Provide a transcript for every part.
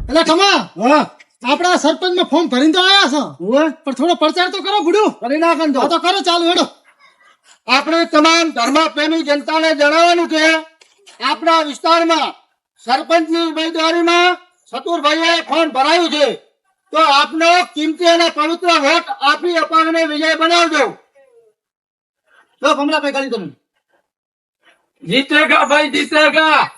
એટલે કમા હા આપડા સરપંચ માં ફોર્મ ભરીને તો આયા છો ઓય પણ થોડો પ્રચાર તો કરો બુડું કરી નાખન આ તો કરો ચાલુ હેડો આપણે તમામ ધર્મપ્રેમી જનતાને જણાવવાનું છે આપણા વિસ્તારમાં સરપંચની ઉમેદવારીમાં સતુરભાઈએ ફોર્મ ભરાયું છે તો આપનો કિંમતી અને પવિત્ર વોટ આપી અપાવીને વિજય બનાવજો તો ભમરાભાઈ કરી તમે जीतेगा भाई जीतेगा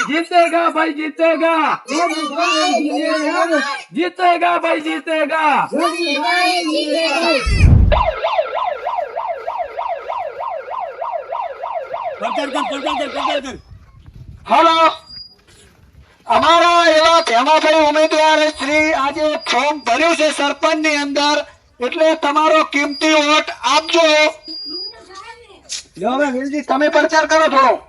जीतेगा भाई जीतेगा जीतेगा भाई जीतेगा हेलो અમારા એવા ભેમાભાઈ ઉમેદવાર શ્રી આજે ફોર્મ ભર્યું છે સરપંચ ની અંદર એટલે તમારો કિંમતી વોટ આપજો હવે વિલજી તમે પ્રચાર કરો થોડો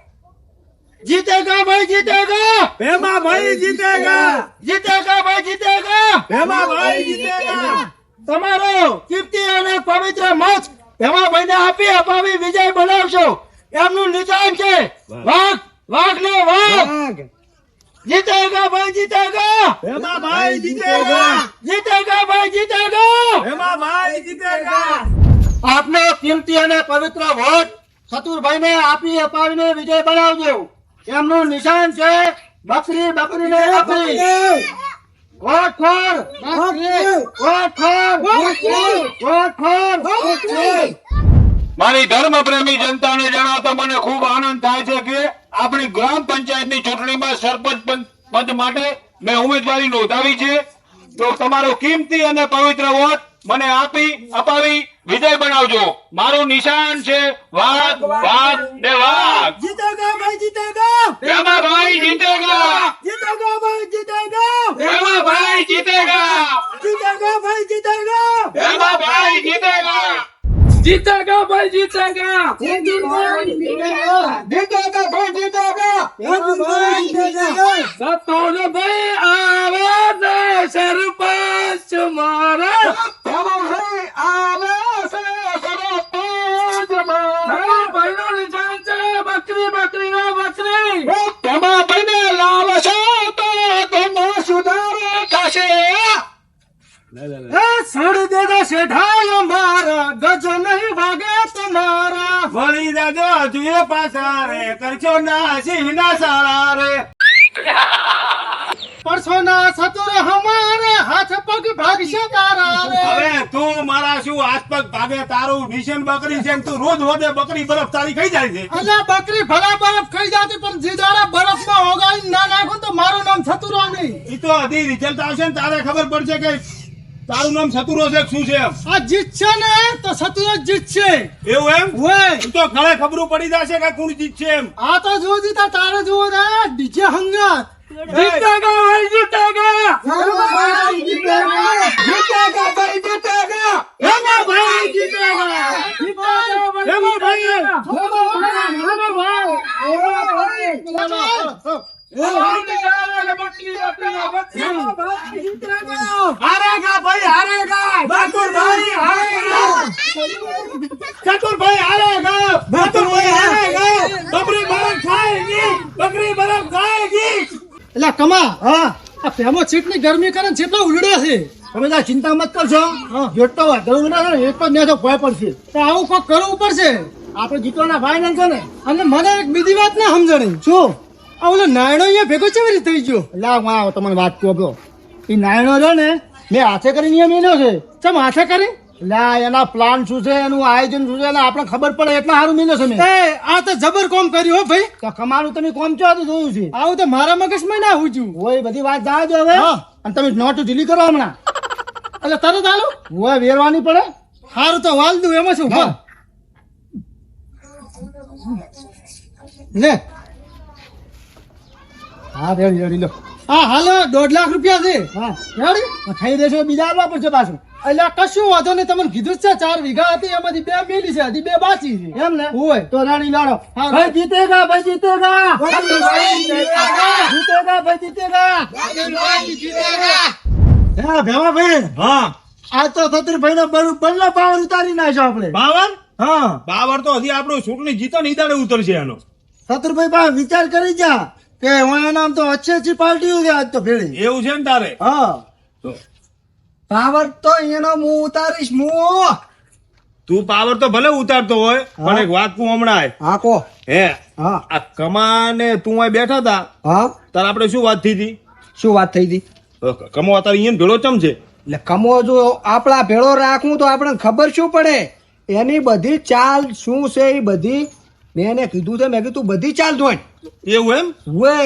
જીતેગા ભાઈ જીતેગા ભેમાભાઈ જીતેગા જીતેગા ભાઈ જીતેગા ભેમાભાઈ જીતેગા તમારો કિંમતી અને પવિત્ર મત ભેમાભાઈ ને આપી અપાવી વિજય બનાવશો એમનું નિશાન છે વાઘ વાઘ ને વાઘ जीतेगा भाई जीतेगा ભેમાભાઈ જીતેગા जीतेगा भाई जीतेगा ભેમાભાઈ જીતેગા આપનો કિંમતી અને પવિત્ર વોટ સતુરભાઈ ને આપી અપાવીને વિજય બનાવજો એમનું નિશાન છે બકરી બકરી ને બકરી વોટ ખોર વોટ ખોર વોટ ખોર મારી ધર્મ પ્રેમી જનતાને જણાવતા મને ખૂબ આનંદ થાય છે કે આપણી ગ્રામ પંચાયતની ચૂંટણીમાં સરપંચ પદ માટે મેં ઉમેદવારી નોંધાવી છે તો તમારો કિંમતી અને પવિત્ર વોટ મને આપી અપાવી વિજય બનાવજો મારું નિશાન છે વાઘ વાઘ ને વાઘ જીતેગા ભાઈ જીતેગા ભેમાભાઈ જીતેગા જીતેગા ભાઈ જીતેગા ભેમાભાઈ જીતેગા જીતેગા ભાઈ જીતેગા ભેમાભાઈ જીતેગા जीतेगा भाई जीतेगा જીતેગા ભાઈ જીતેગા सतोर भाई आवे ने सरपंच मारा ભેમાભાઈ આવે છે સરપંચ મારા भाई नो निशान से बकरी बकरी नो बकरी ભેમાભાઈ ને લાવશે તો તેનો સુધારો થશે સડ દેગા શેઠાયો મારા ગજ નહીં વાગે તમારા વળી દાદો હજુ પાછા રે કરજો ના સિંહ ના સારા રે પરસોના સતુર હમારે હાથ પગ ભાગશે તારા રે હવે તું મારા શું હાથ પગ ભાગે તારું નિશાન બકરી છે તું રોજ રોજે બકરી બરફ તારી ખાઈ જાય છે અલ્યા બકરી ભલા બરફ ખાઈ જાતી પણ જે દાડા બરફમાં ઓગાળી ના નાખું તો મારું નામ સતુરો નહીં ઈ તો હજી રિઝલ્ટ આવશે ને તારે ખબર પડશે કે તારું નામ સતુરો છે કે શું છે એમ આ જીત છે ને તો સતુરો જીત છે એવું એમ ઓય ઈ તો ખરે ખબરું પડી જશે કે કોણ જીત છે એમ આ તો જો જીતા તારે જુઓ ને ડીજે હંગાત જીતેગા ભાઈ જીતેગા જીતેગા ભાઈ જીતેગા ભેમાભાઈ જીતેગા એમાં ભાઈ હારેગા ભાઈ હારેગા બહાદુરભાઈ હારેગા ચતુરભાઈ હારેગા બહાદુરભાઈ હારેગા બકરી બરફ ખાएगी બકરી બરફ ખાएगी એટલે કમા હા આ ફેમો સીટ ની ગરમી કરે ને જેટલા ઉલડે છે તમે તાર ચિંતા મત કરશો જેટલો વાંધો ના થાય એટલો જ ન્યા ભય પડશે તો આવું કોક કરવું પડશે આપણે જીતવાના ફાઇનલ છે ને અને મને એક બીજી વાત ના સમજણી શું આ ઓલો નાયણો અહીંયા ભેગો કેવી રીતે થઈ ગયો એટલે હું તમને વાત કહું આપણો એ નાયણો છે ને મેં હાથે કરી નિયમ એનો છે ચમ હાથે કરી એટલે એના પ્લાન શું છે એનું આયોજન શું છે એટલે આપણે ખબર પડે એટલા સારું મિલ્યો છે મેં એ આ તો જબર કોમ કર્યું હો ભાઈ તો કમારું તમે કોમ ચો તો જોયું છે આવું તો મારા મગજમાં ના હુજ્યું હોય બધી વાત જાવ દો હવે હા. અને તમે નોટ ઢીલી કરો હમણાં એટલે તરત આલું હોય વેરવાની પડે સારું તો વાલ દઉં એમાં શું હા. લે હા રેડી રેડી લો હા હાલો 1.5 લાખ રૂપિયા છે હા રેડી ખાઈ દેશો બીજા આપવા પડશે પાછું એટલે કશું વાંધો નહીં તમને કીધું જ છે 4 વીઘા હતી એમાંથી 2 મેલી છે હજી 2 બાકી છે એમ ને હોય તો રાણી લાડો હા. ભાઈ જીતેગા ભાઈ જીતેગા ભાઈ જીતેગા. જીતેગા ભાઈ જીતેગા હા ભેમાભાઈ હા આ તો સતુરભાઈ નો બલ્લો પાવર ઉતારી નાખ્યો આપણે બાવર હા બાવર તો હજી આપણું ચૂંટણી જીતો ને ઈ દાડે ઉતરશે એનો સતુરભાઈ પાસે વિચાર કરી જા કે હું એના આમ તો अच्छी પાર્ટી છે આજ તો ભેળી. એવું છે ને તારે હા તો પાવર તો એનો હું ઉતારીશ હું. તું પાવર તો ભલે ઉતારતો હોય પણ એક વાત તું હમણાં હા કો. હે હા આ કમાને તું અહીં બેઠા હતા હા તારે આપણે શું વાત થઈ હતી શું વાત થઈ હતી? કમો તારે અહીંયા ભેળો ચમ છે એટલે કમો જો આપણા ભેળો રાખવું તો આપણે ખબર શું પડે એની બધી ચાલ શું છે એ બધી મેં એને કીધું છે. મેં કીધું બધી ચાલ જોઈ એવું એમ વે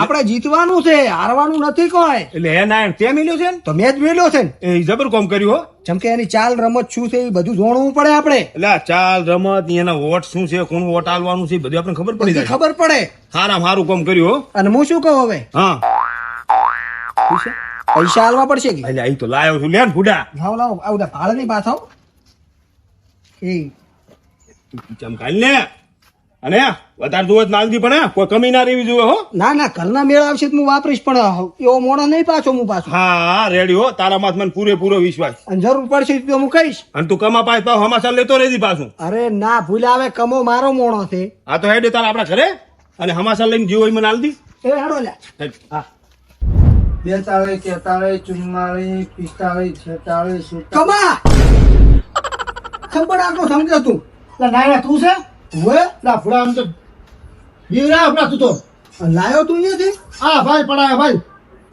આપણે જીતવાનું છે, હારવાનું નથી કોઈ. એટલે હે ના તે મિલ્યો છે ને તો મેં જ મેલ્યો છે ને. એ જબર કોમ કર્યું હો જેમ કે એની ચાલ રમત શું છે એ બધું જોણવું પડે આપણે. એટલે આ ચાલ રમત એના વોટ શું છે કોણ વોટ આલવાનું છે એ બધું આપણે ખબર પડી બધી જાય ખબર પડે. સારામાં સારું કામ કર્યું હો અને હું શું કહું હવે હા પૈસા આલવા પડશે કે એટલે અહીં તો લાયો છું લે ને ભૂડા લાવો લાવો આ બધા ભાડે ની પાછા એ ચમકાલ ને અને વધારે જોવે તો નાખી પણ હે, કોઈ કમી ના રહેવી જોઈએ હો ના ના ઘરના મેળ આવશે તો હું વાપરીશ પણ એવો મોડો નહીં પાછો હું પાછો. હા રેડી હો તારામાં મને પૂરેપૂરો વિશ્વાસ અને જરૂર પડશે તો હું કહીશ. અને તું કમા પાસ પાછો હમાસા લેતો રહેજી પાછું અરે ના ભૂલ આવે કમો મારો મોણો છે. આ તો હેડે તારા આપણા ઘરે અને હમાસા લઈને જીવો મને આલ દી એ હાડો લ્યા. હેડ. હા 42 43 44 45 46 કમા ખબર આટલો સમજો તું. ના તું છે હોય લા ફુડા આમ તો બીવરા આપડા તું તો લાયો તું અહીંયાથી. હા ભાઈ પડાયા ભાઈ.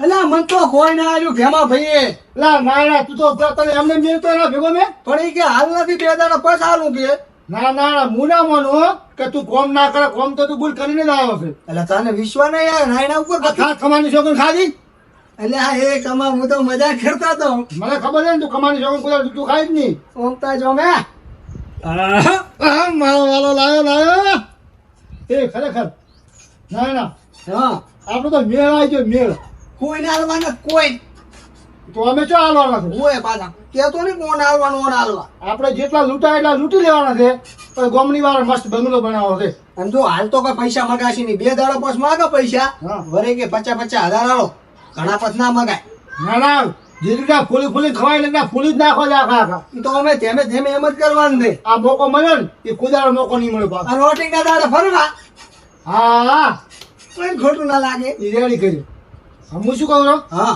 એલા મન તો કોઈ ના આવ્યું ભેમા ભાઈએ. લા ના તું તો તને એમને મેળતો એના ભેગો મેં પડી કે હાલ નથી 2 દાડા પછી હાલું કે ના ના હું ના માનું કે તું કોમ ના કરે કોમ તો તું ભૂલ કરીને જ આવ્યો છે. એટલે તને વિશ્વાસ નહીં આવે નાયના ઉપર ખા કમાની છોકરી ખાધી. એટલે આ એ કમા હું તો મજાક કરતો હતો. મને ખબર છે ને તું કમાની છોકરી કોઈ તું ખાઈ જ નહીં. ઓમતા જો મે મારો વાલો લાયો એ ખરેખર ના હા આપણો તો મેળ આવી ગયો મેળ. કોઈ ના હાલવાના કોઈ તો અમે ચો હાલવાના છે હોય પાછા કેતો નહીં કોણ હાલવાનું કોણ હાલવા. આપણે જેટલા લૂંટાય એટલા લૂંટી લેવાના છે પણ ગોમની વાર મસ્ત બંગલો બનાવો છે. અને જો હાલ તો કઈ પૈસા મગાશી નહીં 2 દાડા પછી માગો પૈસા વરે કે 50,000 આલો ઘણા પછી ના મગાય. ના જેટલા ફૂલી ખવાય એટલે ફૂલી જ નાખો જ આખા. તો અમે ધેમે ધેમે એમ જ કરવાનું છે. આ મોકો મળે ને એ કુદારો મોકો નહીં મળે પાછો. અને રોટિંગ ના દાડે ફરવા હા કોઈ ખોટું ના લાગે એ રેડી કર્યું. હું શું કહું છું હા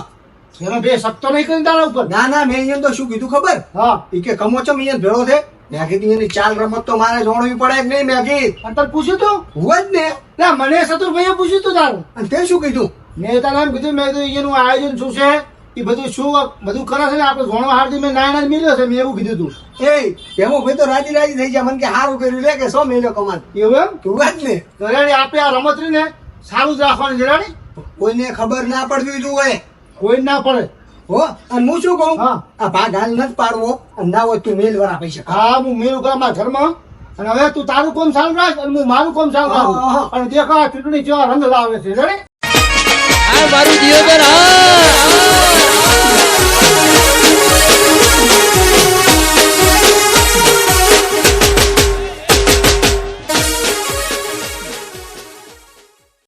એનો બે સપ્તો નહીં કરી તારા ઉપર. ના મેં અહીંયા તો શું કીધું ખબર હા એ કે કમોચમ અહીંયા ભેળો છે મેં કીધું એની ચાલ રમત તો મારે જોડવી પડે કે નહીં. મેં કીધું અંતર પૂછ્યું તું હું જ ને ના મને સતુરભાઈએ પૂછ્યું તું તારું. અને તે શું કીધું મેં તારા એમ કીધું મેં કીધું એનું આયોજન શું છે એ બધું શું બધું કરે છે ને આપણે ઘણો હારથી મેં નાયણા મેલ્યો છે મેં એવું કીધું તું. એ એમાં ભાઈ તો રાજી થઈ જાય મને કે સારું કર્યું લે કે 100 મેલ્યો કમાલ એવું એમ તું જ ને રેડી આપણે આ રમત ને સારું જ રાખવાની છે રેડી. કોઈને ખબર ના પડવી જોઈએ કોઈ ના પડે હો. અને હું શું કહું આ ભાગ હાલ નથી પાડવો અને ના હોય તું મેલ વાળા પૈસા. હા હું મેલ કરા મારા ઘરમાં અને હવે તું તારું કોમ સારું રાખ અને હું મારું કોમ સારું રાખું અને દેખા ચૂંટણી કેવા રંગ લાવે છે રેડી. આ મારું જીવન